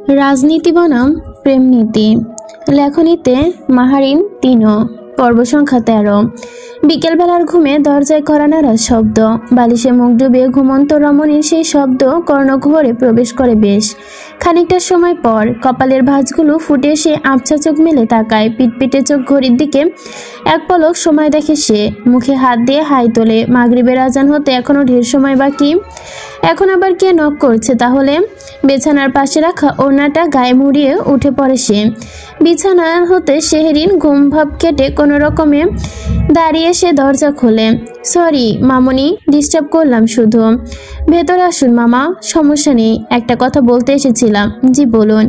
রাজনীতি বনাম প্রেমনীতি। লেখনীতে মাহারিন ৩ পর্ব সংখ্যা ১৩। বিকেলবেলার ঘুমে দরজায় কড়া নাড়ার শব্দ, বালিশে মুখ ডুবে ঘুমন্ত রমণীর সেই শব্দ কর্ণগহ্বরে প্রবেশ করে। বেশ খানিকটা সময় পর কপালের ভাঁজগুলো ফুটে এসে আবছা চোখ মেলে তাকায়। পিটপিটে চোখ ঘড়ির দিকে এক পলক সময় দেখে সে, মুখে হাত দিয়ে হাই তোলে। মাগরিবের আজান হতে এখনো ঢের সময় বাকি। এখন আবার কে নক করছে তাহলে? বিছানার পাশে রাখা ওড়নাটা গায়ে মুড়িয়ে উঠে পড়ে সে। বিছানা হতে শেহরিন ঘুম ভাব কেটে কোনো রকমে দাঁড়িয়ে সে দরজা খোলে। সরি মামনি, ডিস্টার্ব করলাম শুধু। ভেতরে আসুন মামা, সমস্যা নেই, একটা কথা বলতে এসেছিলাম। জি বলুন।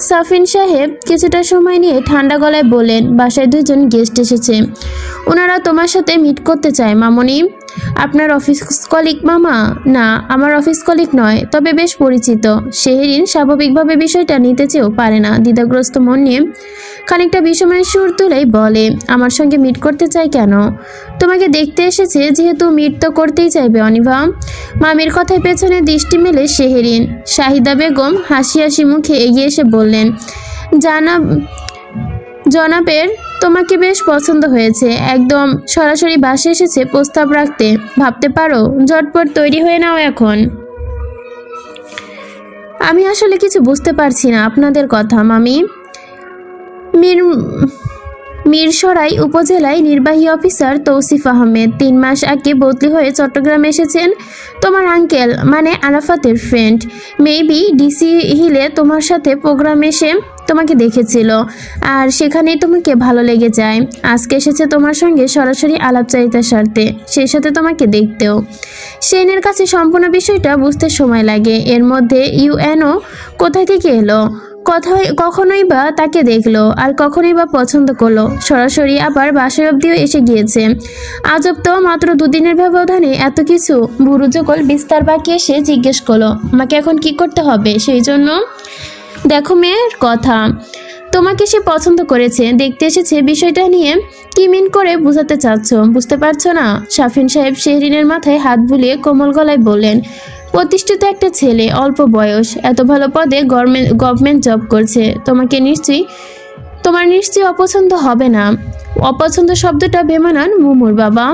সাফিন সাহেব কিছুটা সময় নিয়ে ঠান্ডা গলায় বললেন, বাসায় 2 জন গেস্ট এসেছে, ওনারা তোমার সাথে মিট করতে চায় মামনি। আপনার অফিস কলিগ মামা? না, আমার অফিস কলিগ নয়, তবে বেশ পরিচিত। শেহরিন স্বাভাবিকভাবে বিষয়টা নিতে চেয়েও পারে না। দ্বিধাগ্রস্ত মন নিয়ে খানিকটা বিষময় সুর তুলেই বলে, আমার সঙ্গে মিট করতে চাই কেন? তোমাকে দেখতে এসেছে যেহেতু, মিট তো করতেই চাইবে অনিভা। মামির কথায় পেছনে দৃষ্টি মেলে শেহরিন। শাহিদা বেগম হাসি হাসি মুখে এগিয়ে এসে বললেন, জনাবের তোমাকে বেশ পছন্দ হয়েছে, একদম সরাসরি বাসে এসেছে প্রস্তাব রাখতে। ভাবতে পারো, ঝটপট তৈরি হয়ে নাও এখন। আমি আসলে কিছু বুঝতে পারছি না আপনাদের কথা মামি। মিরসরাই উপজেলায় নির্বাহী অফিসার তৌসিফ আহমেদ 3 মাস আগে বদলি হয়ে চট্টগ্রামে এসেছেন। তোমার আঙ্কেল মানে আরাফাতের ফ্রেন্ড মেবি ডিসি হিলে তোমার সাথে প্রোগ্রামে এসে তোমাকে দেখেছিল, আর সেখানেই তোমাকে ভালো লেগে যায়। আজকে এসেছে তোমার সঙ্গে সরাসরি আলাপচারিতার স্বার্থে, সেই সাথে তোমাকে দেখতেও। সেনের কাছে সম্পূর্ণ বিষয়টা বুঝতে সময় লাগে। এর মধ্যে ইউএনও কোথায় থেকে এলো, কখনোই বা তাকে দেখলো, আর কখনোই বা পছন্দ করলো, সরাসরি আবার বাসায় অব্দিও এসে গিয়েছে। আজব তো, মাত্র 2 দিনের ব্যবধানে এত কিছু। বুড়ো বিস্তার বাকি এসে জিজ্ঞেস করলো, আমাকে এখন কি করতে হবে? সেই জন্য দেখো মেয়ের কথা, তোমাকে সে পছন্দ করেছে, দেখতে এসেছে। বিষয়টা নিয়ে কি মিন করে বোঝাতে চাচ্ছ বুঝতে পারছো না? সাফিন সাহেব শেহরিনের মাথায় হাত বুলিয়ে কোমল গলায় বললেন, প্রতিষ্ঠিত একটা ছেলে, অল্প বয়স, এত ভালো পদে গভর্নমেন্ট জব করছে, তোমার নিশ্চয়ই অপছন্দ হবে না। অপছন্দ শব্দটা বেমানান মুমুর বাবা।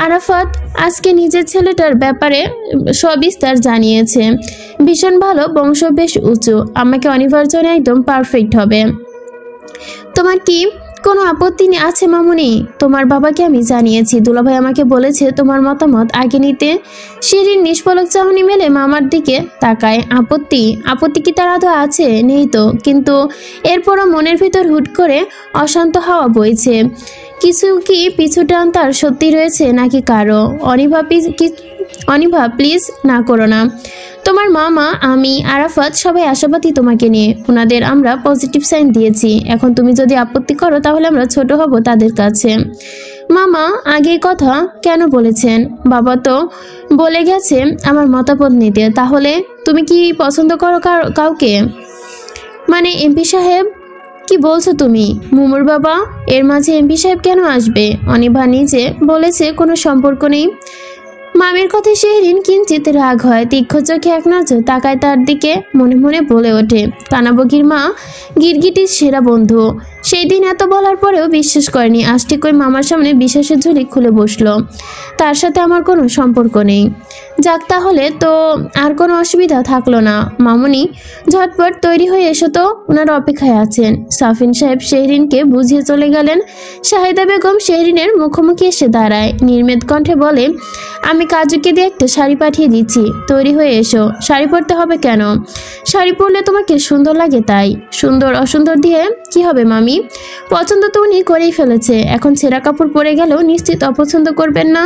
আরাফাত আজকে নিজের ছেলেটার ব্যাপারে সবিস্তার জানিয়েছে। ভীষণ ভালো, বংশ বেশ উঁচু, আমাকে অনিবার্য একদম পারফেক্ট হবে। তোমার কি কোনো আপত্তি আছে মামুনি? তোমার বাবাকে আমি জানিয়েছি, দুলাভাই আমাকে বলেছে তোমার মতামত আগে নিতে। শিরিন নিষ্পলক চাহনি মেলে মামার দিকে তাকায়। আপত্তি কি তার আদৌ আছে? নেই তো, কিন্তু এরপরও মনের ভিতর হুট করে অশান্ত হাওয়া বইছে। কিছু কি পিছু টান তার সত্যি রয়েছে নাকি কারো? অনিভা প্লিজ না করো না। তোমার মামা, আমি, আরাফাত সবাই আশাবাদী তোমাকে নিয়ে। ওনাদের আমরা পজিটিভ সাইন দিয়েছি। এখন তুমি যদি আপত্তি করো তাহলে আমরা ছোট হব তাদের কাছে। মামা আগে কথা কেন বলেছেন? বাবা তো বলে গেছে আমার মতামত নিতে। তাহলে তুমি কি পছন্দ করো কাউকে? মানে এমপি সাহেব? কি বলছো তুমি মুমুর বাবা? এর মাঝে এমপি সাহেব কেন আসবে? অনিভা নিজে বলেছে কোনো সম্পর্ক নেই। মামির কথায় শেহরিন কিঞ্চিত রাগ হয়। তীক্ষ্ণ চোখে এক নজর তাকায় তার দিকে, মনে মনে বলে ওঠে, কানাবগির মা গিরগিটির সেরা বন্ধু। সেই দিন এত বলার পরেও বিশ্বাস করেনি। আজ ঠিক ওই মামার সামনে বিশ্বাসের ঝুলি খুলে বসলো। তার সাথে আমার কোনো সম্পর্ক নেই। যাক, তাহলে তো আর কোনো অসুবিধা থাকলো না। মামুনি ঝটপট তৈরি হয়ে এসো তো, ওনারা অপেক্ষায় আছেন। সাফিন সাহেব শেহরিনকে বুঝিয়ে চলে গেলেন। শাহিদা বেগম শেহরিনের মুখোমুখি এসে দাঁড়ায়, নির্মেদ কণ্ঠে বলে, আমি কাজুকে দিয়ে একটা শাড়ি পাঠিয়ে দিচ্ছি, তৈরি হয়ে এসো। শাড়ি পরতে হবে কেন? শাড়ি পরলে তোমাকে সুন্দর লাগে তাই। সুন্দর অসুন্দর দিয়ে কি হবে মামি? পছন্দ তো উনি করেই ফেলেছে, এখন ছেঁড়া কাপড় পরে গেলেও নিশ্চিত অপছন্দ করবেন না।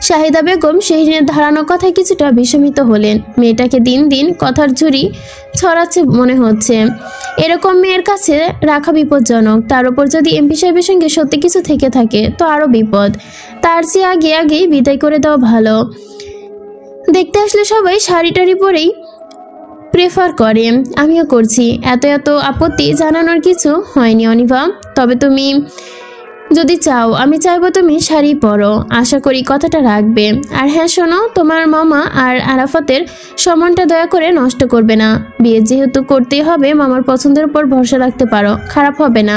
শাহিদা বেগম শেহরিনের ধারানো কথায় কিছুটা বিস্মিত হলেন। মেয়েটাকে দিন দিন কথার ঝুড়ি ছড়াচ্ছে মনে হচ্ছে। এরকম মেয়ের কাছে রাখা বিপজ্জনক। তার উপর যদি এমপি সাহেবের সঙ্গে সত্যি কিছু থেকে থাকে তো আরও বিপদ। তার চেয়ে আগেই বিদায় করে দেওয়া ভালো। দেখতে আসলে সবাই শাড়ি টাড়ি পরেই প্রেফার করে, আমিও করছি। এত আপত্তি জানানোর কিছু হয়নি অনিভা। তবে তুমি যদি চাও আমি চাইবো তুমি শাড়ি পরো, আশা করি কথাটা রাখবে। আর হ্যাঁ শোনো, তোমার মামা আর আরাফাতের সম্মানটা দয়া করে নষ্ট করবে না। বিয়ে যেহেতু করতেই হবে, মামার পছন্দের উপর ভরসা রাখতে পারো, খারাপ হবে না।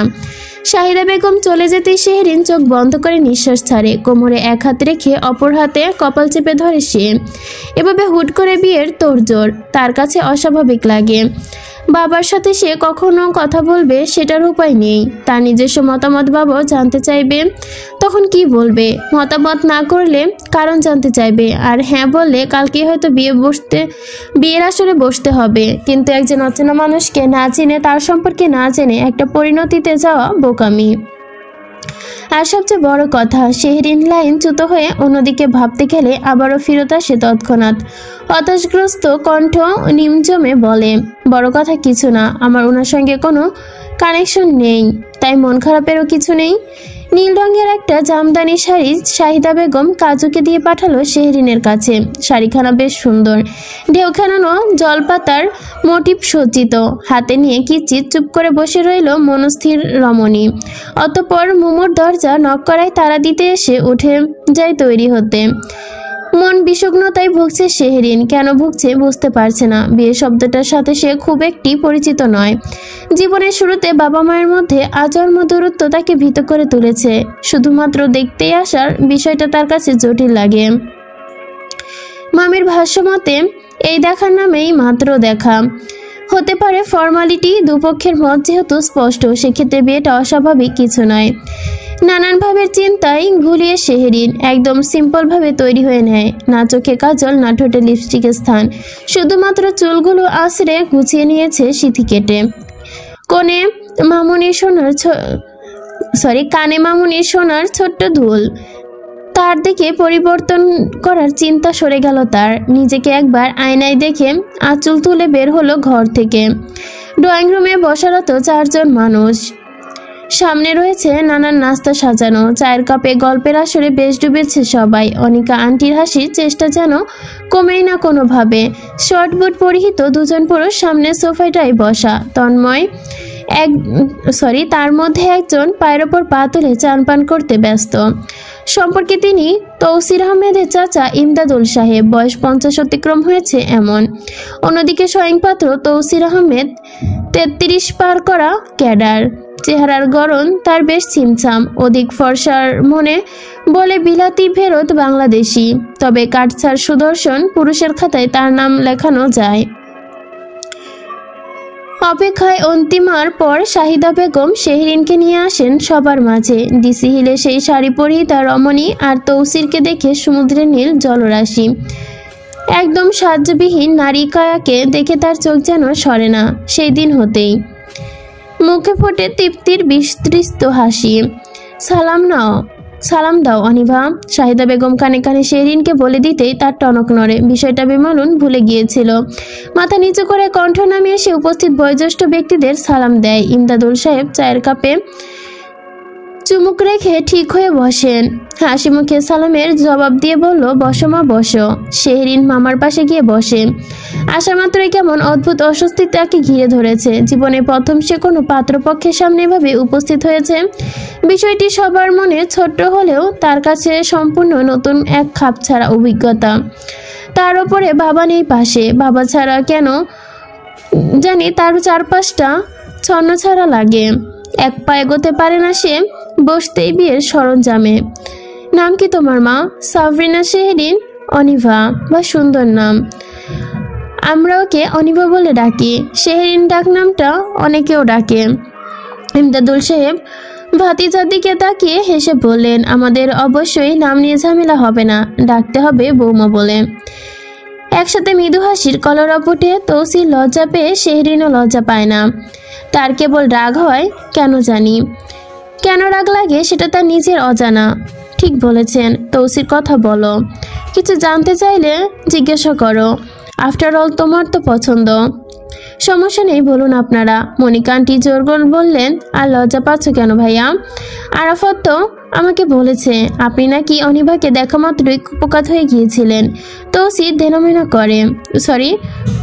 শাহিদা বেগম চলে যেতেই শেহরিন চোখ বন্ধ করে নিঃশ্বাস ছাড়ে। কোমরে এক হাত রেখে অপর হাতে কপাল চেপে ধরে সে। এভাবে হুট করে বিয়ের তোড়জোড় তার কাছে অস্বাভাবিক লাগে। বাবার সাথে সে কখনো কথা বলবে সেটার উপায় নেই। তার নিজস্ব মতামত বাবা জানতে চাইবে, তখন কি বলবে? মতামত না করলে কারণ জানতে চাইবে, আর হ্যাঁ বললে কালকে হয়তো বিয়ের আসরে বসতে হবে। কিন্তু একজন অচেনা মানুষকে না চিনে, তার সম্পর্কে না জেনে একটা পরিণতিতে যাওয়া বোকামি। আর সবচেয়ে বড় কথা, শেহরিন লাইনচ্যুত হয়ে অন্যদিকে ভাবতে গেলে আবারও ফিরত আসে তৎক্ষণাৎ। হতাশগ্রস্ত কণ্ঠ নিমজমে বলে, বড় কথা কিছু না, আমার ওনার সঙ্গে কোনো কানেকশন নেই, তাই মন খারাপেরও কিছু নেই। নীল রঙের একটা জামদানি শাড়ি শাহিদা বেগম কাজুকে দিয়ে পাঠালো শেহরিনের কাছে। শাড়িখানা বেশ সুন্দর, ঢেউখানানো জলপাতার মোটিভ সজ্জিত। হাতে নিয়ে কিচিৎ চুপ করে বসে রইল মনস্থির রমণী। অতঃপর মুমুর দরজা নক করায় তারা দিতে এসে উঠে যায় তৈরি হতে। মন বিষগ্নতায় ভুগছে শেহরিন। কেন ভুগছে বুঝতে পারছে না। বিয়ে শব্দটার সাথে সে খুব একটি পরিচিত নয়। জীবনের শুরুতে বাবা মায়ের মধ্যে আজন্ম দূরত্ব তাকে ভীত করে তুলেছে। শুধুমাত্র দেখতেই আসার বিষয়টা তার কাছে জটিল লাগে। মামির ভাষ্যমতে এই দেখার নামেই মাত্র দেখা। হতে পারে ফর্মালিটি, দুপক্ষের মত যেহেতু স্পষ্ট, সেক্ষেত্রে বিয়েটা অস্বাভাবিক কিছু নয়। নানান ভাবের চিন্তায় ঘুলিয়ে শেহরিন একদম সিম্পলভাবে তৈরি হয়ে নেয়। না চোখে কাজল, না ঠোঁটে লিপস্টিকের স্থান, শুধুমাত্র চুলগুলো আঁচড়ে গুছিয়ে নিয়েছে সিথি কেটে। কানে মামুনির সোনার ছোট্ট দুল। তার দিকে পরিবর্তন করার চিন্তা সরে গেল তার। নিজেকে একবার আয়নায় দেখে আঁচল তুলে বের হলো ঘর থেকে। ড্রয়িং রুমে বসারত 4 জন মানুষ। সামনে রয়েছে নানান নাস্তা সাজানো। চায়ের কাপে গল্পের আসরে বেশ ডুবেছে সবাই। অনিকা আন্টির হাসির চেষ্টা যেন কমেই না কোনোভাবে। শর্ট বুট পরিহিত 2 জন পুরুষ সামনে সোফাটায় বসা। তার মধ্যে একজন পায়ের ওপর পা তুলে চান পান করতে ব্যস্ত। সম্পর্কে তিনি তৌসির আহমেদের চাচা ইমদাদুল সাহেব, বয়স 50 অতিক্রম হয়েছে এমন। অন্যদিকে স্বয়ংপাত্র তৌসির আহমেদ 33 পার করা ক্যাডার। চেহারার গড়ন তার বেশ ছিমছাম, অধিক ফর্সার মনে বলে বিলাতি ফেরত বাংলাদেশি। তবে কাটছাড় সুদর্শন পুরুষের খাতায় তার নাম লেখানো যায়। অপেক্ষায় অন্তিমার পর শাহিদা বেগম শেহরিনকে নিয়ে আসেন সবার মাঝে। ডিসি হিলে সেই শাড়ি পরিহিতা রমণী আর তৌসিরকে দেখে সমুদ্রের নীল জলরাশি। একদম সাহায্যবিহীন নারী কায়াকে দেখে তার চোখ যেন সরে না সেই দিন হতেই। মুখে ফোটে তৃপ্তির বিস্তৃত হাসি। সালাম দাও অনিভা। শাহিদা বেগম কানে কানে শেহরিনকে বলে দিতেই তার টনক নড়ে। বিষয়টা বেমালুন ভুলে গিয়েছিল। মাথা নিচু করে কণ্ঠ নামিয়ে সে উপস্থিত বয়োজ্যেষ্ঠ ব্যক্তিদের সালাম দেয়। ইমদাদুল সাহেব চায়ের কাপে চুমুক রেখে ঠিক হয়ে বসেন। হাসি মুখে সালামের জবাব দিয়ে বলল, বসো মা বসো। শেহরিন মামার পাশে গিয়ে বসে। আসা মাত্রই কেমন অদ্ভুত অস্বস্তি তাকে ঘিরে ধরেছে। জীবনে প্রথম সে কোনো পাত্রপক্ষের সামনে এভাবে উপস্থিত হয়েছে। বিষয়টি সবার মনে ছোট্ট হলেও তার কাছে সম্পূর্ণ নতুন এক খাপছাড়া অভিজ্ঞতা। তার ওপরে বাবা নেই পাশে। বাবা ছাড়া কেন জানি তার চারপাশটা ছন্নছাড়া লাগে। এক পা এগোতে পারে না সে, বসতেই বিয়ের সরঞ্জামে। নাম কি তোমার মা? সাবরিনা শেহরিন। অনিভা, বা সুন্দর নাম। আমরা ওকে অনিভা বলে ডাকি। শেহরিন ডাক নামটা অনেকেও ডাকে। ইমদাদুল সাহেব ভাতিজার দিকে তাকিয়ে হেসে বললেন, আমাদের অবশ্যই নাম নিয়ে ঝামেলা হবে না, ডাকতে হবে বৌমা বলে। একসাথে মৃদু হাসির কলরপুটে তৌসির লজ্জা পেয়ে শেহরিনও লজ্জা পায় না। তার কেবল রাগ হয় কেন জানি। কেন রাগ লাগে সেটা তার নিজের অজানা। ঠিক বলেছেন, তৌসির কথা বলো। কিছু জানতে চাইলে জিজ্ঞাসা করো। আফটার অল তোমার তো পছন্দ। সমস্যা নেই, বলুন আপনারা। মনিকা আন্টি জোর করে বললেন, আর লজ্জা পাচ্ছ কেন ভাইয়া? আরাফাত তো আমাকে বলেছে আপনি নাকি অনিভাকে দেখা মাত্রই কুপকাত হয়ে গিয়েছিলেন।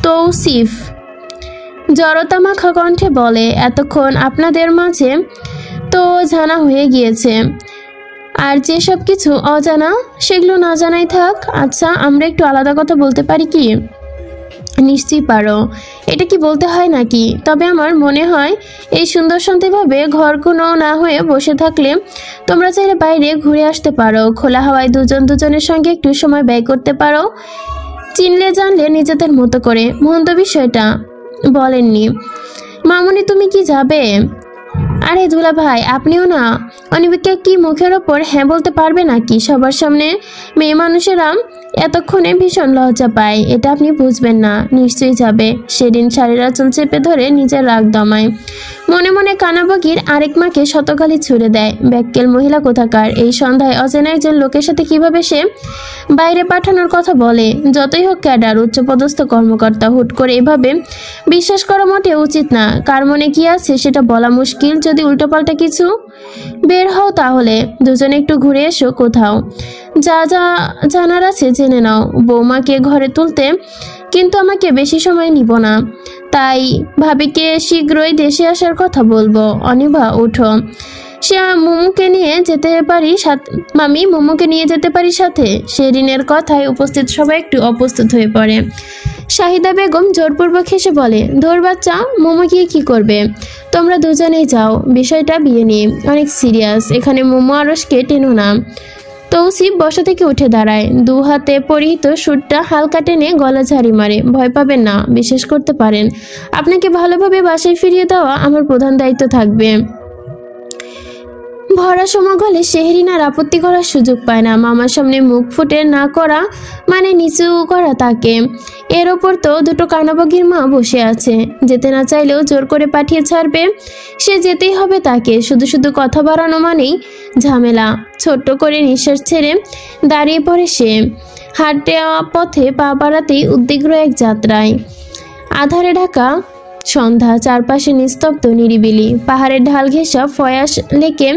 তৌসিফ জড়তা মাখা কণ্ঠে বলে, এতক্ষণ আপনাদের মাঝে তো জানা হয়ে গিয়েছে, আর যেসব কিছু অজানা সেগুলো না জানাই থাক। আচ্ছা, আমরা একটু আলাদা কথা বলতে পারি কি? নিশ্চয়ই পারো। এটা কি বলতে হয় নাকি? তবে আমার মনে হয় এই সুন্দর শান্তিভাবে ঘর কোনো না হয়ে বসে থাকলে তোমরা চাইলে বাইরে ঘুরে আসতে পারো, খোলা হাওয়ায় দুজন দুজনের সঙ্গে একটু সময় ব্যয় করতে পারো, চিনলে জানলে নিজেদের মতো করে। মন্দ বিষয়টা বলেননি। মামুনি, তুমি কি যাবে? আরে দুলা ভাই, আপনিও না। অনিবিকা কি মুখের ওপর হ্যাঁ বলতে পারবে নাকি? সবার সামনে মেয়ে মানুষেরা এতক্ষণে ভীষণ লজ্জা পায়, এটা আপনি বুঝবেন না। নিশ্চয়ই যাবে। সেদিন শাড়ির আঁচল চেপে ধরে নিজের রাগ দমায়। মনে মনে কানাবগির আরেক মাকে শতগালি ছুড়ে দেয়। ব্যাক্কেল মহিলা কোথাকার, এই সন্ধ্যায় অচেনা একজন লোকের সাথে কিভাবে সে বাইরে পাঠানোর কথা বলে? যতই হোক ক্যাডার, উচ্চপদস্থ কর্মকর্তা, হুট করে এভাবে বিশ্বাস করা মোটেও উচিত না। কার মনে কি আছে সেটা বলা মুশকিল। যদি উল্টোপাল্টা কিছু বের হও তাহলে দুজনে একটু ঘুরে এসো কোথাও, যা যা জানার আছে জেনে নাও। বৌমাকে ঘরে তুলতে কিন্তু আমাকে বেশি সময় নিব না, তাই ভাবিকে শীঘ্রই দেশে আসার কথা বলবো। অনিভা, ওঠো। সে মোমোকে নিয়ে যেতে পারি সাথে, মামি মোমোকে নিয়ে যেতে পারি সাথে। শেরিনের কথায় উপস্থিত সবাই একটু অপ্রস্তুত হয়ে পড়ে। শাহিদা বেগম জোরপূর্বক হেসে বলে, ধর বাচ্চা, মোমো গিয়ে কি করবে? তোমরা দুজনেই যাও, বিষয়টা বিয়ে নিয়ে অনেক সিরিয়াস, এখানে মোমো আরসকে টেনো না। তৌসিফ বসা থেকে উঠে দাঁড়ায়, দু হাতে পরিহিত সুটটা হালকা টেনে গলা ঝাড়ি মারে। ভয় পাবেন না, বিশেষ করতে পারেন। আপনাকে ভালোভাবে বাসায় ফিরিয়ে দেওয়া আমার প্রধান দায়িত্ব থাকবে। ভরা সমগলে শেহরিন আর আপত্তি করার সুযোগ পায় না। মামার সামনে মুখ ফুটে না করা মানে নিচু করা তাকে। এর ওপর তো দুটো কানাবগির মা বসে আছে, যেতে না চাইলেও জোর করে পাঠিয়ে ছাড়বে। সে যেতেই হবে তাকে। শুধু শুধু কথা বাড়ানো মানেই ঝামেলা। ছোট্ট করে নিঃশ্বাস ছেড়ে দাঁড়িয়ে পড়ে সে। হাঁটতে পথে পা বাড়াতেই উদ্বিগ্ন এক যাত্রায়। আধারে ঢাকা সন্ধ্যা, চারপাশে নিস্তব্ধ নিরিবিলি। পাহাড়ের ঢাল ঘেঁষা ফয়াস লেকে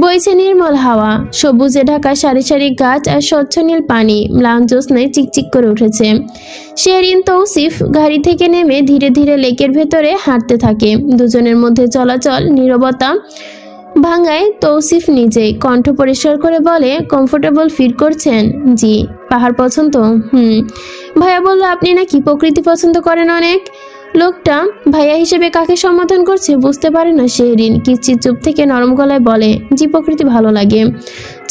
বইছে নির্মল হাওয়া। সবুজে ঢাকা সারি সারি গাছ আর স্বচ্ছ নীল পানি ম্লান জ্যোৎস্নায় চিকচিক করে উঠেছে। শেরিন তৌসিফ গাড়ি থেকে নেমে ধীরে ধীরে লেকের ভেতরে হাঁটতে থাকে। দুজনের মধ্যে চলাচল নীরবতা ভাঙায় তৌসিফ নিজেই। কণ্ঠ পরিষ্কার করে বলে, কমফোর্টেবল ফিল করছেন? জি। পাহাড় পছন্দ? ভাইয়া বলল আপনি নাকি প্রকৃতি পছন্দ করেন অনেক। লোকটা ভাইয়া হিসেবে কাকে সম্বোধন করছে বুঝতে পারে না শেহরিন। কিচ্ছিত চুপ থেকে নরম গলায় বলে, জি, প্রকৃতি ভালো লাগে।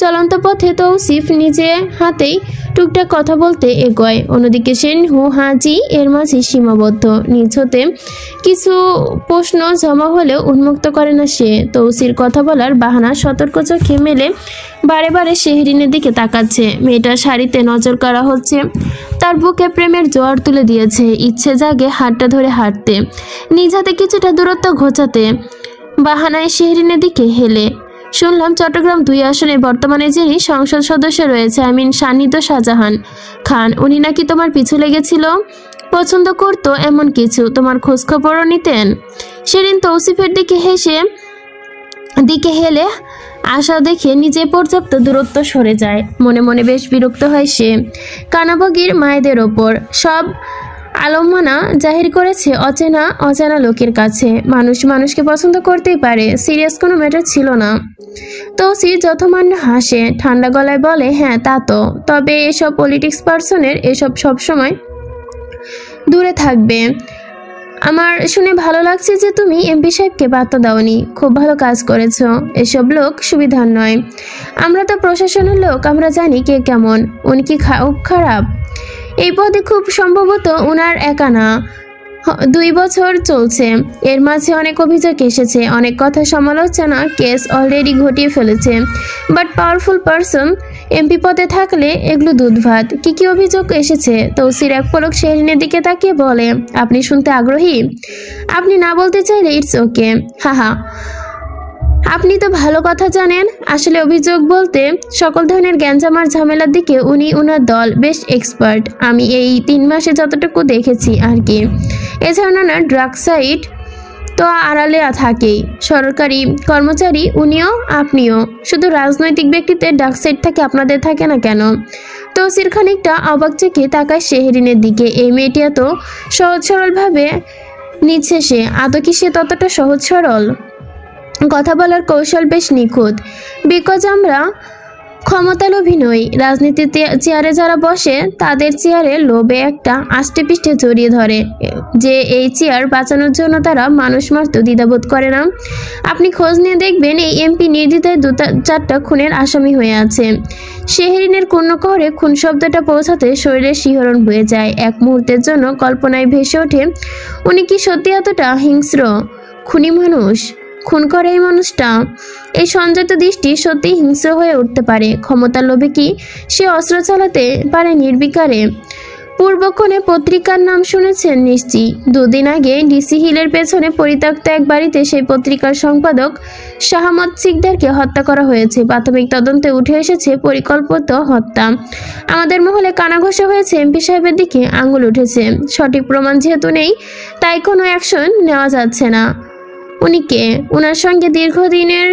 চলন্ত পথে তৌসিফ নিজে হাতেই টুকটাক কথা বলতে এগোয়। অন্যদিকে শেরিন হু হা জি এর মাঝে সীমাবদ্ধ। নিজ হতে কিছু প্রশ্ন জমা হলেও উন্মুক্ত করে না সে। তৌসির কথা বলার বাহানা সতর্ক চোখে মেলে বারে বারে শেহরিনের দিকে তাকাচ্ছে। মেয়েটার শাড়িতে নজর করা হচ্ছে। তার বুকে প্রেমের জোয়ার তুলে দিয়েছে। ইচ্ছে জাগে হাতটা ধরে হাঁটতে, নিজ হাতে কিছুটা দূরত্ব ঘোচাতে। বাহানায় শেহরিনের দিকে হেলে, শুনলাম চট্টগ্রাম 2 আসনে বর্তমানে যিনি সংসদ সদস্য রয়েছে, সান্নিধ্য শাহজাহান খান, উনি নাকি তোমার পিছু লেগেছিল, পছন্দ করতো এমন কিছু, তোমার খোঁজখবরও নিতেন। শেরিন তৌসিফের দিকে হেলে আশা দেখে নিজে পর্যাপ্ত দূরত্ব সরে যায়। মনে মনে বেশ বিরক্ত হয় সে। কানাবগির মায়েদের ওপর সব আলম্বনা জাহির করেছে অজানা লোকের কাছে। মানুষ মানুষকে পছন্দ করতেই পারে, সিরিয়াস কোনো ম্যাটার ছিল না। তৌসিফ যথমান্য হাসে, ঠান্ডা গলায় বলে, হ্যাঁ তা তো, তবে এসব পলিটিক্স পার্সনের এসব সবসময় দূরে থাকবে। আমার শুনে ভালো লাগছে যে তুমি এমপি সাহেবকে বার্তা দাওনি, খুব ভালো কাজ করেছ। এসব লোক সুবিধার নয়। আমরা তো প্রশাসনের লোক, আমরা জানি কে কেমন। উনি কি খারাপ? এই পদে খুব সম্ভবত উনার একা না, 2 বছর চলছে। এর মাঝে অনেক অভিযোগ এসেছে, অনেক কথা সমালোচনা, কেস অলরেডি ঘটিয়ে ফেলেছে। বাট পাওয়ারফুল পারসন এমপি পদে থাকলে এগুলো দুধ ভাত। কি অভিযোগ এসেছে? তৌসির এক পলক শেহরিনের দিকে তাকিয়ে বলে, আপনি শুনতে আগ্রহী? আপনি না বলতে চাইলে ইটস ওকে। হাহা, আপনি তো ভালো কথা জানেন। আসলে অভিযোগ বলতে সকল ধরনের গ্যাঞ্জামার ঝামেলার দিকে উনার দল বেশ এক্সপার্ট। আমি এই 3 মাসে যতটুকু দেখেছি আর কি। এছাড়া না ড্রাগ সাইট তো আড়ালে থাকেই। সরকারি কর্মচারী উনিও আপনিও, শুধু রাজনৈতিক ব্যক্তিত্বের ড্রাগ সাইট থাকে, আপনাদের থাকে না কেন? তৌসির খানিকটা অবাক চোখে তাকায় শেহরিনের দিকে। এই মেয়েটি এত সহজ সরলভাবে নিচ্ছে সে, আদৌ কি সে ততটা সহজ সরল? কথা বলার কৌশল বেশ নিখুঁত। বিকজ আমরা ক্ষমতালোভী নই। রাজনীতিতে চেয়ারে যারা বসে তাদের চেয়ারে লোভে একটা আষ্টে পিষ্টে জড়িয়ে ধরে যে এই চেয়ার বাঁচানোর জন্য তারা মানুষ মারতে দ্বিধাবোধ করে না। আপনি খোঁজ নিয়ে দেখবেন এই এমপি নির্দ্বিধায় 2-4টা খুনের আসামি হয়ে আছে। শেহরিনের কর্ণকহরে খুন শব্দটা পৌঁছাতে শরীরের শিহরণ বয়ে যায়। এক মুহূর্তের জন্য কল্পনায় ভেসে ওঠে উনি কি সত্যি এতটা হিংস্র খুনি মানুষ? খুন করে এই মানুষটা, এই সংযত দৃষ্টি সত্যি হিংস্র হয়ে উঠতে পারে। ক্ষমতার লোভে কি সে অস্ত্র চালাতে পারে নির্বিকারে? পূর্বক্ষণে পত্রিকার নাম শুনেছেন নিশ্চয়ই। 2 দিন আগে ডিসি হিলের পেছনে পরিত্যক্ত এক বাড়িতে সেই পত্রিকার সম্পাদক শাহমত সিকদারকে হত্যা করা হয়েছে। প্রাথমিক তদন্তে উঠে এসেছে পরিকল্পিত হত্যা। আমাদের মহলে কানাঘষা হয়েছে, এমপি সাহেবের দিকে আঙুল উঠেছে। সঠিক প্রমাণ যেহেতু নেই তাই কোনো অ্যাকশন নেওয়া যাচ্ছে না। উনিকে ওনার সঙ্গে দীর্ঘদিনের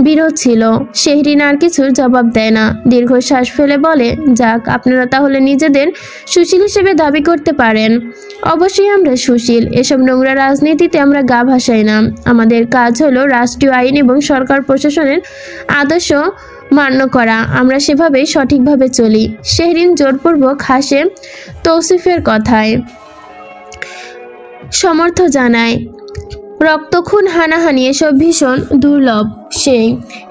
বিরোধ ছিল। শেহরিন আর কিছুর জবাব দেয় না, দীর্ঘশ্বাস ফেলে বলে, যাক, আপনারা তাহলে নিজেদের সুশীল হিসেবে দাবি করতে পারেন। অবশ্যই আমরা সুশীল, এসব নোংরা রাজনীতিতে আমরা গা ভাসাই না। আমাদের কাজ হলো রাষ্ট্রীয় আইন এবং সরকার প্রশাসনের আদর্শ মান্য করা। আমরা সেভাবেই সঠিকভাবে চলি। শেহরিন জোরপূর্বক হাসে তৌসিফের কথায়, সমর্থ জানায়। রক্তখুন হানাহানি এসব ভীষণ দুর্লভ। সেই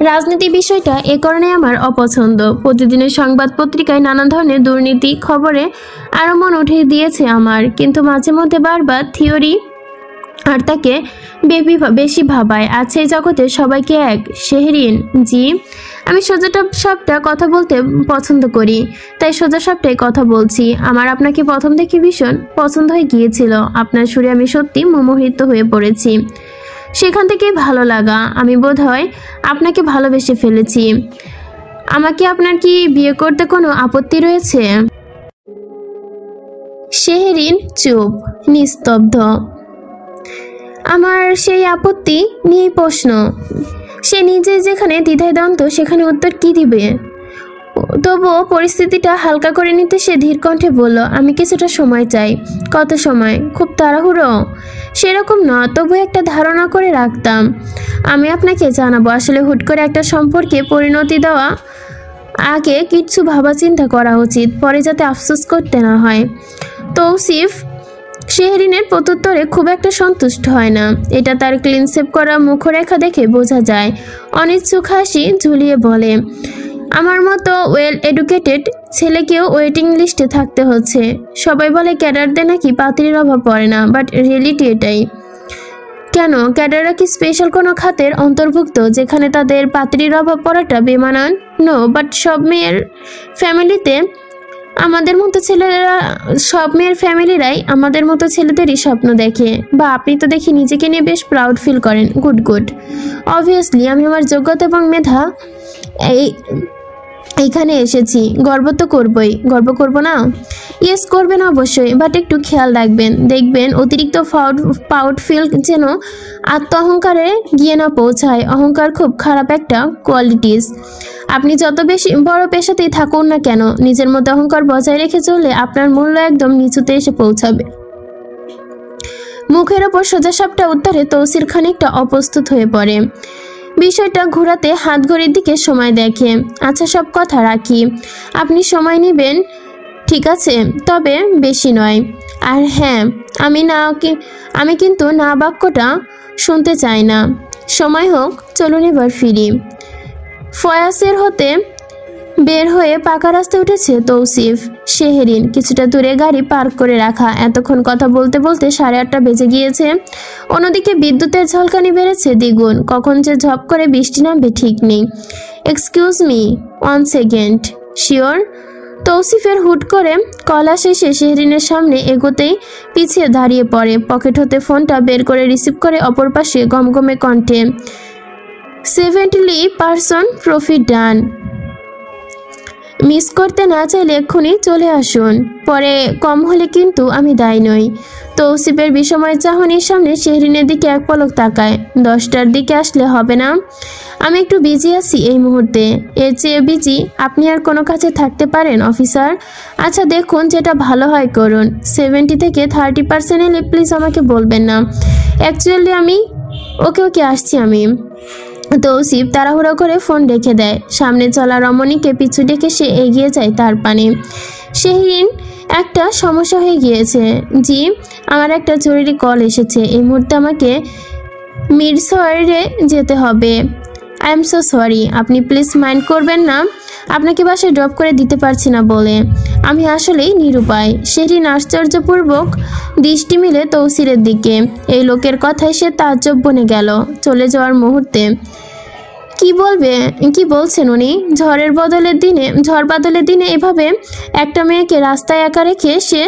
রাজনীতি বিষয়টা এ কারণে আমার অপছন্দ। প্রতিদিনের সংবাদ পত্রিকায় নানা ধরনের দুর্নীতি খবরে আরও মন উঠিয়ে দিয়েছে আমার, কিন্তু মাঝে মধ্যে বারবার থিওরি আর তাকে বেশি ভাবায়। আছে এই জগতে সবাইকে এক। শেহরিন জি, আমি সোজা কথা বলতে পছন্দ করি, তাই সোজা সাপটাই কথা বলছি। আমার আপনাকে প্রথম দেখে ভীষণ পছন্দ হয়ে গিয়েছিল। আপনার সুরে আমি সত্যি মোহিত হয়ে পড়েছি। সেখান থেকেই ভালো লাগা। আমি বোধহয় আপনাকে ভালোবেসে ফেলেছি। আমাকে আপনার কি বিয়ে করতে কোনো আপত্তি রয়েছে? শেহরিন চুপ, নিস্তব্ধ। আমার সেই আপত্তি নিয়ে প্রশ্ন। সে নিজে যেখানে দ্বিধায় দন্ত সেখানে উত্তর কি দিবে? তবুও পরিস্থিতিটা হালকা করে নিতে সে ধীর কণ্ঠে বলল, আমি কিছুটা সময় চাই। কত সময়? খুব তাড়াহুড়ো? সেরকম না, তবু একটা ধারণা করে রাখতাম। আমি আপনাকে জানাবো। আসলে হুট করে একটা সম্পর্কে পরিণতি দেওয়া আগে কিছু ভাবা চিন্তা করা উচিত, পরে যাতে আফসোস করতে না হয়। তৌসিফ শেহরিনের প্রত্যুত্তরে খুব একটা সন্তুষ্ট হয় না। এটা তার ক্লিন সেভ করা মুখরেখা দেখে বোঝা যায়। অনিচ্ছুক হাসি ঝুলিয়ে বলে, আমার মতো ওয়েল এডুকেটেড ছেলেকেও ওয়েটিং লিস্টে থাকতে হচ্ছে। সবাই বলে ক্যাডারদের নাকি পাত্রীর অভাব পড়ে না, বাট রিয়েলিটি এটাই। কেন, ক্যাডাররা কি স্পেশাল কোনো খাতের অন্তর্ভুক্ত যেখানে তাদের পাত্রীর অভাব পড়াটা বেমানান? নো, বাট সব মেয়ের ফ্যামিলিরাই আমাদের মতো ছেলেদেরই স্বপ্ন দেখে। বা আপনি তো দেখি নিজেকে নিয়ে বেশ প্রাউড ফিল করেন। গুড। অবভিয়াসলি আমি আমার যোগ্যতা এবং মেধা এইখানে এসেছি। গর্ব তো করবই। গর্ব করব না? ইয়েস করবেন অবশ্যই, বাট একটু খেয়াল রাখবেন। দেখবেন অতিরিক্ত প্রাউড ফিল যেন আত্ম অহংকারে গিয়ে না পৌঁছায়। অহংকার খুব খারাপ একটা কোয়ালিটিস। আপনি যত বেশি বড় পেশাতেই থাকুন না কেন, নিজের মধ্যে অহংকার বজায় রেখে চললে আপনার মূল্য একদম নিচুতে এসে পৌঁছাবে। মুখের ওপর সোজা সাপটা উত্তরে তৌসির খানিকটা অপ্রস্তুত হয়ে পড়ে। বিষয়টা ঘোরাতে হাত ঘড়ির দিকে সময় দেখে। আচ্ছা, সব কথা রাখি, আপনি সময় নেবেন ঠিক আছে, তবে বেশি নয়। আর হ্যাঁ, আমি কিন্তু না বাক্যটা শুনতে চাই না। সময় হোক, চলুন এবার ফিরি। ফয়াসের হতে বের হয়ে পাকা রাস্তায় উঠেছে তৌসিফ। শেহরিন কিছুটা দূরে গাড়ি পার্ক করে রাখা। এতক্ষণ কথা বলতে বলতে 8:30 বেজে গিয়েছে। অন্যদিকে বিদ্যুতের ঝলকানি বেড়েছে দ্বিগুণ। কখন যে ঝপ করে বৃষ্টি নামবে ঠিক নেই। Excuse me, 1 second. শিওর? তৌসিফের হুট করে কলা শেষে শেহরিনের সামনে এগোতেই পিছিয়ে দাঁড়িয়ে পড়ে। পকেট হতে ফোনটা বের করে রিসিভ করে অপর পাশে গমগমে কণ্ঠে, 70% প্রফিট ডান। মিস করতে না চাইলে এক্ষুনি চলে আসুন, পরে কম হলে কিন্তু আমি দায়ী নই। তৌসিফের বিষময় চাহনির সামনে শেহরিনের দিকে এক পলক তাকায়। 10টার দিকে আসলে হবে না? আমি একটু বিজি আছি এই মুহূর্তে। এর চেয়ে বিজি আপনি আর কোনো কাছে থাকতে পারেন অফিসার? আচ্ছা দেখুন, যেটা ভালো হয় করুন। 70 থেকে 30% এলে প্লিজ আমাকে বলবেন না। অ্যাকচুয়ালি আমি ওকে আসছি আমি। তৌসিফ তাড়াহুড়ো করে ফোন রেখে দেয়। সামনে চলা রমণীকে পিছু ডেকে সে এগিয়ে যায় তার পানে। শেহরিন, একটা সমস্যা হয়ে গিয়েছে। জি, আমার একটা জরুরি কল এসেছে। এই মুহূর্তে আমাকে মিরসরে যেতে হবে। আই এম সো সরি, আপনি প্লিজ মাইন্ড করবেন না, আপনাকে বাসায় ড্রপ করে দিতে পারছি না বলে। আমি আসলেই নিরুপায়। শেহরিন আশ্চর্যপূর্বক দৃষ্টি মিলে তৌসিরের দিকে। এই লোকের কথায় সে তাজ্জব বনে গেল। চলে যাওয়ার মুহূর্তে কি বলছেন উনি? ঝড় বাদলের দিনে এভাবে একটা মেয়েকে রাস্তায় একা রেখে সে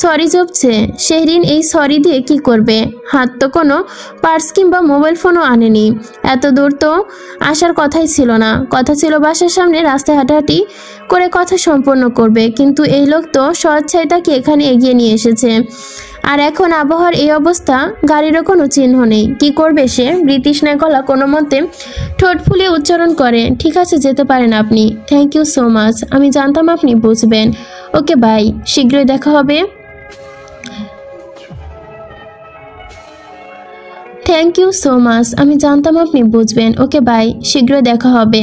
সরি জপছে। শেহরিন এই সরি দিয়ে কি করবে? হাত তো কোনো পার্স কিংবা মোবাইল ফোনও আনেনি। এত দূর তো আসার কথাই ছিল না। কথা ছিল বাসার সামনে রাস্তায় হাঁটাহাঁটি করে কথা সম্পন্ন করবে, কিন্তু এই লোক তো স্বেচ্ছায় তাকে এখানে এগিয়ে নিয়ে এসেছে। আর এখন আবহাওয়ার এই অবস্থা, গাড়িরও কোনো চিহ্ন নেই। কি করবে সে? বৃতৃষ্ণায় গলা কোনো মতে ঠোঁট ফুলিয়ে উচ্চারণ করে, ঠিক আছে, যেতে পারেন আপনি। থ্যাংক ইউ সো মাচ, আমি জানতাম আপনি বুঝবেন। ওকে বাই, শীঘ্রই দেখা হবে। থ্যাংক ইউ সো মাচ, আমি জানতাম আপনি বুঝবেন। ওকে বাই, শীঘ্রই দেখা হবে।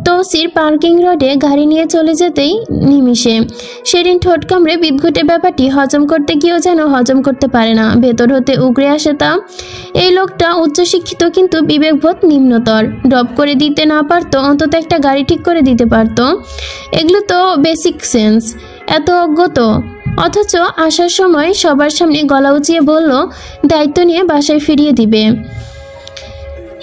তৌসির পার্কিং রডে গাড়ি নিয়ে চলে যেতেই নিমিষে শেহরিন ঠোঁট কামড়ে বিদঘুটে ব্যাপারটি হজম করতে গিয়েও যেন হজম করতে পারে না। ভেতর হতে উগড়ে আসে তা, এই লোকটা উচ্চশিক্ষিত কিন্তু বিবেকবোধ নিম্নতর। ড্রপ করে দিতে না পারতো, অন্তত একটা গাড়ি ঠিক করে দিতে পারতো। এগুলো তো বেসিক সেন্স। এত অজ্ঞত, অথচ আসার সময় সবার সামনে গলা উঁচিয়ে বলল দায়িত্ব নিয়ে বাসায় ফিরিয়ে দিবে।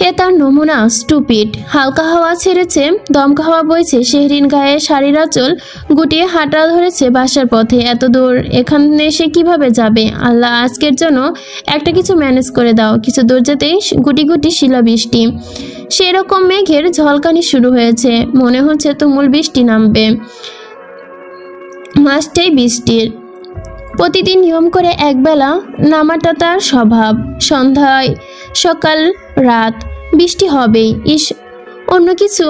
এ তার নমুনা স্টুপিড। হালকা হাওয়া ছেড়েছে, দমকা হাওয়া বইছে। শেহরিন গায়ে শাড়ির আঁচল গুটিয়ে হাঁটা ধরেছে বাসার পথে। এত দূর এখানে সে কিভাবে যাবে? আল্লাহ, আজকের জন্য একটা কিছু ম্যানেজ করে দাও। কিছু দূর যেতেই গুটি গুটি শিলাবৃষ্টি। সেরকম মেঘের ঝলকানি শুরু হয়েছে। মনে হচ্ছে তুমুল বৃষ্টি নামবে। মাসটাই বৃষ্টির। প্রতিদিন নিয়ম করে একবেলা নামাটা তার স্বভাব। সন্ধ্যায়, সকাল, রাত বৃষ্টি হবেই। অন্য কিছু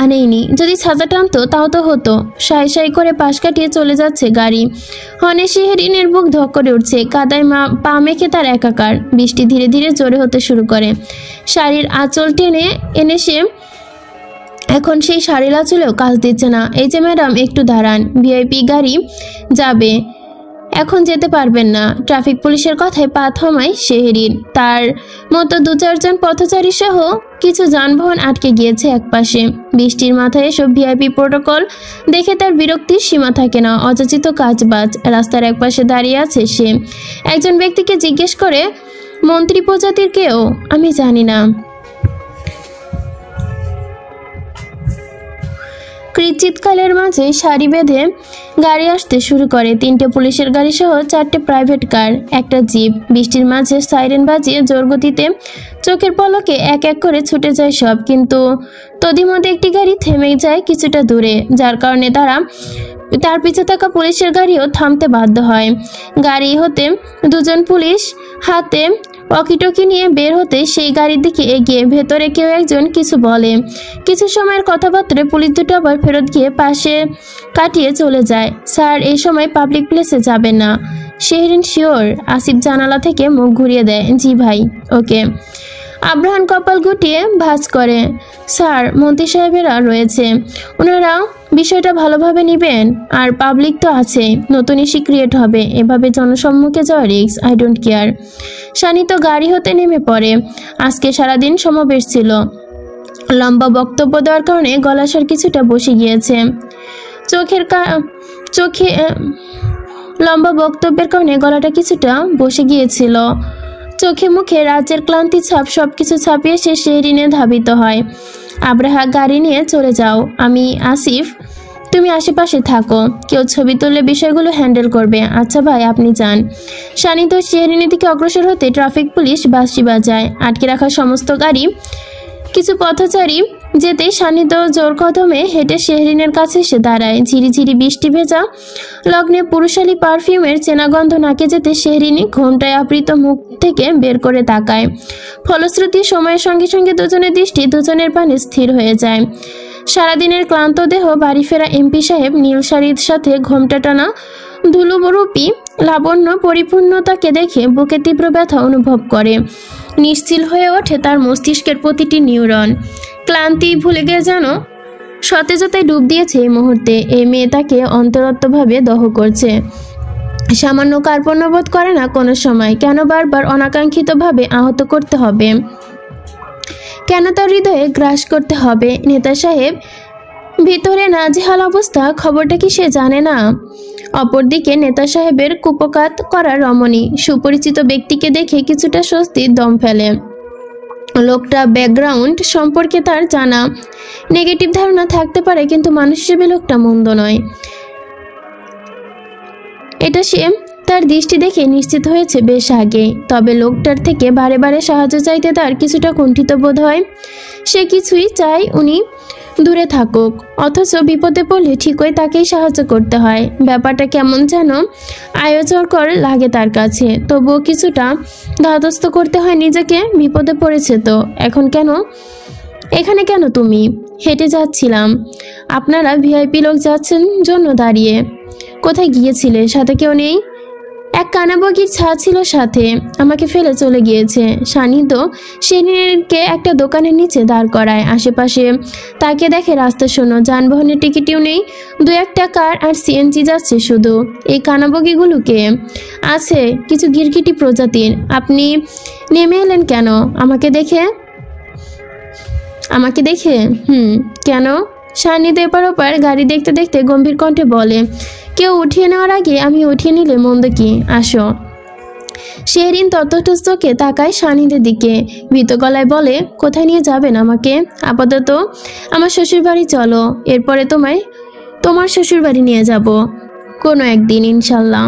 আনেনি। যদি ছাতা টানতো তাও তো হতো। সাই সাই করে পাশ কাটিয়ে চলে যাচ্ছে গাড়ি। হনে শেহরিনের বুক ধক করে উঠছে। কাদায় পা মেখে তার একাকার। বৃষ্টি ধীরে ধীরে জোরে হতে শুরু করে। শাড়ির আঁচল টেনে এনে সে এখন সেই শাড়ির আঁচলেও কাজ দিচ্ছে না। এই যে ম্যাডাম, একটু দাঁড়ান, ভিআইপি গাড়ি যাবে, এখন যেতে পারবেন না। ট্রাফিক পুলিশের কথায় পা থামায় শেহরিন। তার মতো 2-4 পথচারী সহ কিছু যানবাহন আটকে গিয়েছে একপাশে। বৃষ্টির মাথায় এসব ভিআইপি প্রোটোকল দেখে তার বিরক্তির সীমা থাকে না। অযাচিত কাজবাজ। রাস্তার একপাশে দাঁড়িয়ে আছে সে। একজন ব্যক্তিকে জিজ্ঞেস করে, মন্ত্রী প্রজাতির কেউ? আমি জানি না। চিৎকারের মাঝে সারি বেঁধে গাড়ি আসতে শুরু করে। 3টে পুলিশের গাড়ি সহ 4টে প্রাইভেট কার, একটা জিপ। বৃষ্টির মাঝে সাইরেন বাজিয়ে জোর গতিতে চোখের পলকে এক এক করে ছুটে যায় সব। কিন্তু তদিমধ্যে একটি গাড়ি থেমে যায় কিছুটা দূরে, যার কারণে তার পিছে থাকা পুলিশের গাড়িও থামতে বাধ্য হয়। গাড়ি হতে 2জন পুলিশ হাতে ওয়াকিটকি নিয়ে বের হতে সেই গাড়ির দিকে এগিয়ে ভেতরে কেউ একজন কিছু বলে। কিছু সময়ের কথাবার্তায় পুলিশ দুটো আবার ফেরত গিয়ে পাশে কাটিয়ে চলে যায়। স্যার, এই সময় পাবলিক প্লেসে যাবেন না। শেহরিন শিওর? আসিফ জানালা থেকে মুখ ঘুরিয়ে দেয়। জি ভাই। ওকে। আব্রাহান কপাল গুটিয়ে ভাঁজ করে। স্যার, মন্ত্রী সাহেবেরা রয়েছে, ওনারা বিষয়টা ভালোভাবে নেবেন। আর পাবলিক তো আছে, নতুন ইস্যু ক্রিয়েট হবে। এভাবে জনসম্মুখে যাওয়া risk. I don't care. Shanit গাড়ি হতে নেমে পড়ে। আজকে সারাদিন সমাবেশ ছিল। লম্বা বক্তব্য দেওয়ার কারণে গলা স্বর কিছুটা বসে গিয়েছে। লম্বা বক্তব্যের কারণে গলাটা কিছুটা বসে গিয়েছিল। চোখে মুখে রাজ্যের ক্লান্তি ছাপ সবকিছু ছাপিয়ে সে শেহরিনে ধাবিত হয়। আব্রাহা, গাড়ি নিয়ে চলে যাও। আমি আসিফ, তুমি আশেপাশে থাকো। কেউ ছবি তুললে বিষয়গুলো হ্যান্ডেল করবে। আচ্ছা ভাই, আপনি যান। শানিত শেহরিনের দিকে অগ্রসর হতে ট্রাফিক পুলিশ বাঁশি বাজায়। আটকে রাখা সমস্ত গাড়ি। কিছু পথচারী যেতেই শানিত জোর কদমে হেঁটে শেহরিনের কাছে এসে দাঁড়ায়। ঝিরিঝিরি বৃষ্টি ভেজা লগ্নে পুরুষালী পারফিউমের চেনা গন্ধ নাকে যেতে শেহরিনি ঘোমটায় আবৃত মুখ থেকে বের করে তাকায়। ফলশ্রুতি সময়ের সঙ্গে সঙ্গে দুজনের দৃষ্টি দুজনের পানে স্থির হয়ে যায়। সারাদিনের ক্লান্ত দেহ বাড়ি ফেরা এমপি সাহেব নীল শাড়ির সাথে ঘোমটা টানা ধুলোরূপী লাবণ্য পরিপূর্ণতাকে দেখে বুকে তীব্র ব্যথা অনুভব করে। নিশ্চিল হয়ে ওঠে তার মস্তিষ্কের প্রতিটি নিউরন। ক্লান্তি ভুলে গিয়ে যেন সতেজতায় ডুব দিয়েছে এই মুহূর্তে। এই মেয়ে তাকে অন্তরত্বভাবে দহ করছে। সামান্য কার্পণ্যবোধ করে না কোনো সময়। কেন বারবার অনাকাঙ্ক্ষিতভাবে আহত করতে হবে? কেন তার হৃদয়ে গ্রাস করতে হবে? নেতা সাহেব ভিতরে নাজেহাল অবস্থা, খবরটা কি সে জানে না? অপরদিকে নেতা সাহেবের কুপকাত করা রমণী সুপরিচিত ব্যক্তিকে দেখে কিছুটা স্বস্তির দম ফেলে। লোকটা ব্যাকগ্রাউন্ড সম্পর্কে তার জানা। নেগেটিভ ধারণা থাকতে পারে, কিন্তু মানুষ হিসেবে লোকটা মন্দ নয়, এটা সে তার দৃষ্টি দেখে নিশ্চিত হয়েছে বেশ আগে। তবে লোকটার থেকে বারে বারে সাহায্য চাইতে তার কিছুটা কুণ্ঠিত বোধ হয়। সে কিছুই চায় উনি দূরে থাকুক, অথচ বিপদে পড়লে ঠিকই তাকেই সাহায্য করতে হয়। ব্যাপারটা কেমন যেন আয়োজকর লাগে তার কাছে। তবুও কিছুটা ধাতস্থ করতে হয় নিজেকে। বিপদে পড়েছে তো এখন কেন এখানে? কেন তুমি? হেঁটে যাচ্ছিলাম। আপনারা ভিআইপি লোক যাচ্ছেন জন্য দাঁড়িয়ে। কোথায় গিয়েছিলে? সাথে কেউ নেই? এক কানাবগির ছা ছিল সাথে, আমাকে ফেলে চলে গিয়েছে। সানিধ্য সেদিনকে একটা দোকানের নিচে দাঁড় করায়। আশেপাশে তাকে দেখে রাস্তা শূন্য, যানবাহনের টিকিটিও নেই। দু একটা কার আর সিএনজি যাচ্ছে শুধু। এই কানাবগিগুলোকে আছে কিছু গিরগিটি প্রজাতির। আপনি নেমে এলেন কেন? আমাকে দেখে? কেন? সান্নিধ্য এপার ওপার গাড়ি দেখতে দেখতে গম্ভীর কণ্ঠে বলে, কেউ উঠিয়ে নেওয়ার আগে আমি উঠিয়ে নিলে মন্দ কি? আসো। শেহরিন ততস্থকে তাকায় সান্নিধ্যের দিকে, ভীত গলায় বলে, কোথায় নিয়ে যাবেন আমাকে? আপাতত আমার শ্বশুরবাড়ি চলো, এরপরে তোমার শ্বশুরবাড়ি নিয়ে যাব কোনো একদিন ইনশাল্লাহ।